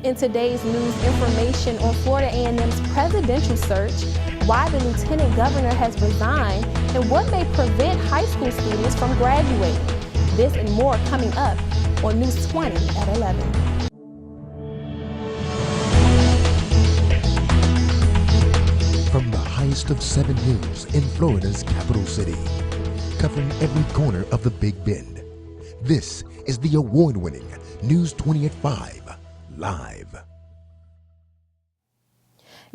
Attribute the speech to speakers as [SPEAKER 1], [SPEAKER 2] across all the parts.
[SPEAKER 1] In today's news, information on Florida A&M's presidential search, why the lieutenant governor has resigned, and what may prevent high school students from graduating. This and more coming up on News 20 at 11.
[SPEAKER 2] From the highest of 7 hills in Florida's capital city, covering every corner of the Big Bend, this is the award-winning News 20 at 5. Live.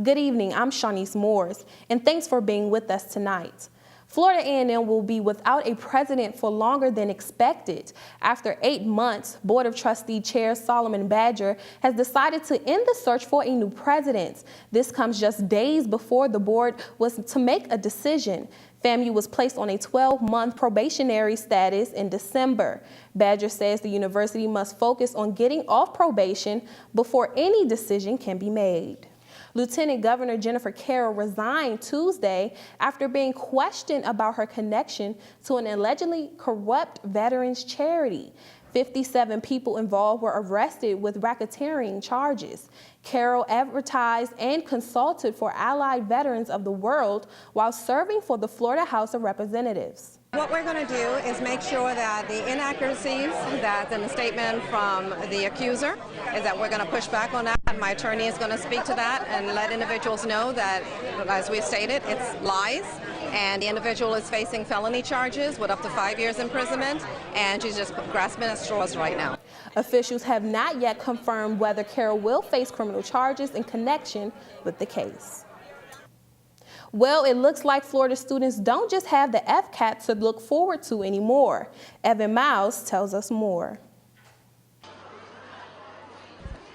[SPEAKER 1] Good evening, I'm Shawnice Moores, and thanks for being with us tonight. Florida A&M will be without a president for longer than expected. After 8 months, Board of Trustee Chair Solomon Badger has decided to end the search for a new president. This comes just days before the board was to make a decision. FAMU was placed on a 12-month probationary status in December. Badger says the university must focus on getting off probation before any decision can be made. Lieutenant Governor Jennifer Carroll resigned Tuesday after being questioned about her connection to an allegedly corrupt veterans charity. 57 people involved were arrested with racketeering charges. Carroll advertised and consulted for allied veterans of the world while serving for the Florida House of Representatives.
[SPEAKER 3] What we're going to do is make sure that the inaccuracies that's in the statement from the accuser is that we're going to push back on that. My attorney is going to speak to that and let individuals know that, as we stated, it's lies. And the individual is facing felony charges with up to 5 years imprisonment, and she's just grasping at straws right now.
[SPEAKER 1] Officials have not yet confirmed whether Carroll will face criminal charges in connection with the case. Well, it looks like Florida students don't just have the FCAT to look forward to anymore. Evan Miles tells us more.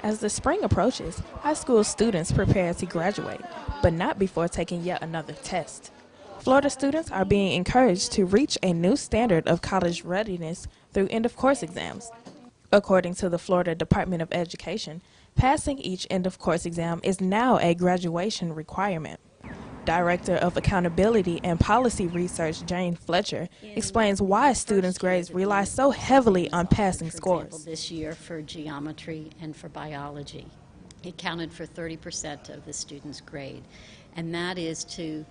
[SPEAKER 4] As the spring approaches, high school students prepare to graduate, but not before taking yet another test. Florida students are being encouraged to reach a new standard of college readiness through end-of-course exams. According to the Florida Department of Education, passing each end-of-course exam is now a graduation requirement. Director of Accountability and Policy Research, Jane Fletcher, explains why students' grades rely so heavily on passing scores.
[SPEAKER 5] This year for geometry and for biology, it counted for 30% of the students' grade, and that is to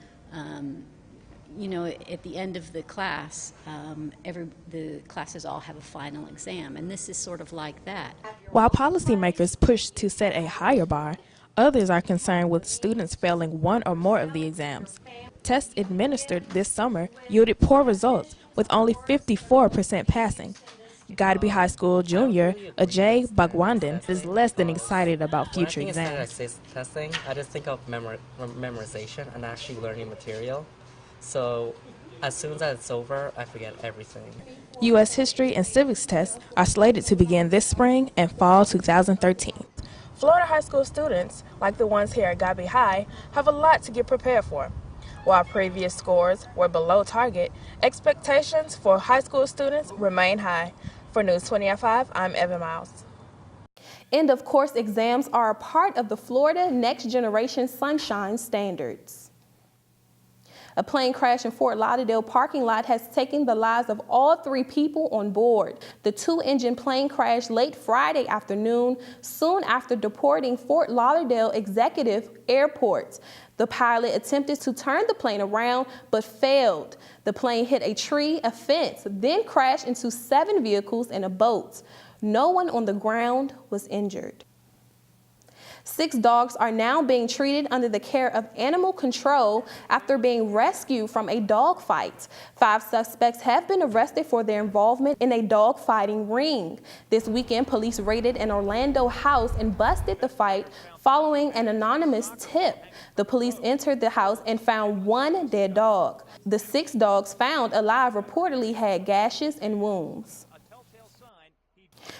[SPEAKER 5] at the end of the class, the classes all have a final exam, and this is sort of like that.
[SPEAKER 4] While policymakers push to set a higher bar, others are concerned with students failing one or more of the exams. Tests administered this summer yielded poor results, with only 54% passing. Godby High School junior Ajay Bhagwandan is less than excited about future exams.
[SPEAKER 6] When I think of testing, I just think of memorization and actually learning material. So as soon as it's over, I forget everything.
[SPEAKER 4] U.S. history and civics tests are slated to begin this spring and fall 2013. Florida high school students, like the ones here at Godby High, have a lot to get prepared for. While previous scores were below target, expectations for high school students remain high. For News 20 at 5, I'm Evan Miles.
[SPEAKER 1] End-of-course exams are a part of the Florida Next Generation Sunshine Standards. A plane crash in Fort Lauderdale parking lot has taken the lives of all 3 people on board. The 2-engine plane crashed late Friday afternoon, soon after departing Fort Lauderdale Executive Airport. The pilot attempted to turn the plane around, but failed. The plane hit a tree, a fence, then crashed into 7 vehicles and a boat. No one on the ground was injured. 6 dogs are now being treated under the care of animal control after being rescued from a dog fight. 5 suspects have been arrested for their involvement in a dog fighting ring. This weekend, police raided an Orlando house and busted the fight following an anonymous tip. The police entered the house and found 1 dead dog. The 6 dogs found alive reportedly had gashes and wounds.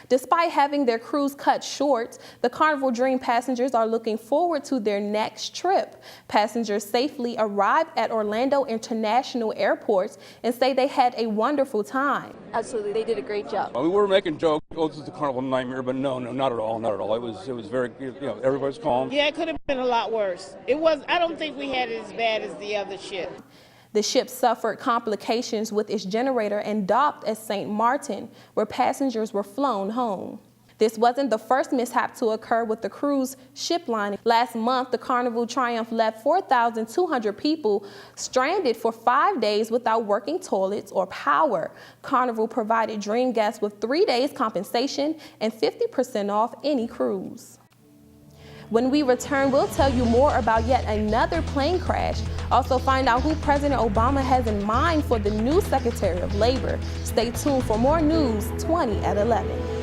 [SPEAKER 1] Despite having their cruise cut short, the Carnival Dream passengers are looking forward to their next trip. Passengers safely arrived at Orlando International Airport and say they had a wonderful time.
[SPEAKER 7] Absolutely, they did a great job.
[SPEAKER 8] We were making jokes, oh, this is the Carnival nightmare, but no, not at all, not at all. It was very, everybody's calm.
[SPEAKER 9] Yeah, it could have been a lot worse. I don't think we had it as bad as the other ship.
[SPEAKER 1] The ship suffered complications with its generator and docked at St. Martin, where passengers were flown home. This wasn't the first mishap to occur with the cruise ship line. Last month, the Carnival Triumph left 4,200 people stranded for 5 days without working toilets or power. Carnival provided Dream guests with 3 days compensation and 50% off any cruise. When we return, we'll tell you more about yet another plane crash. Also find out who President Obama has in mind for the new Secretary of Labor. Stay tuned for more news 20 at 11.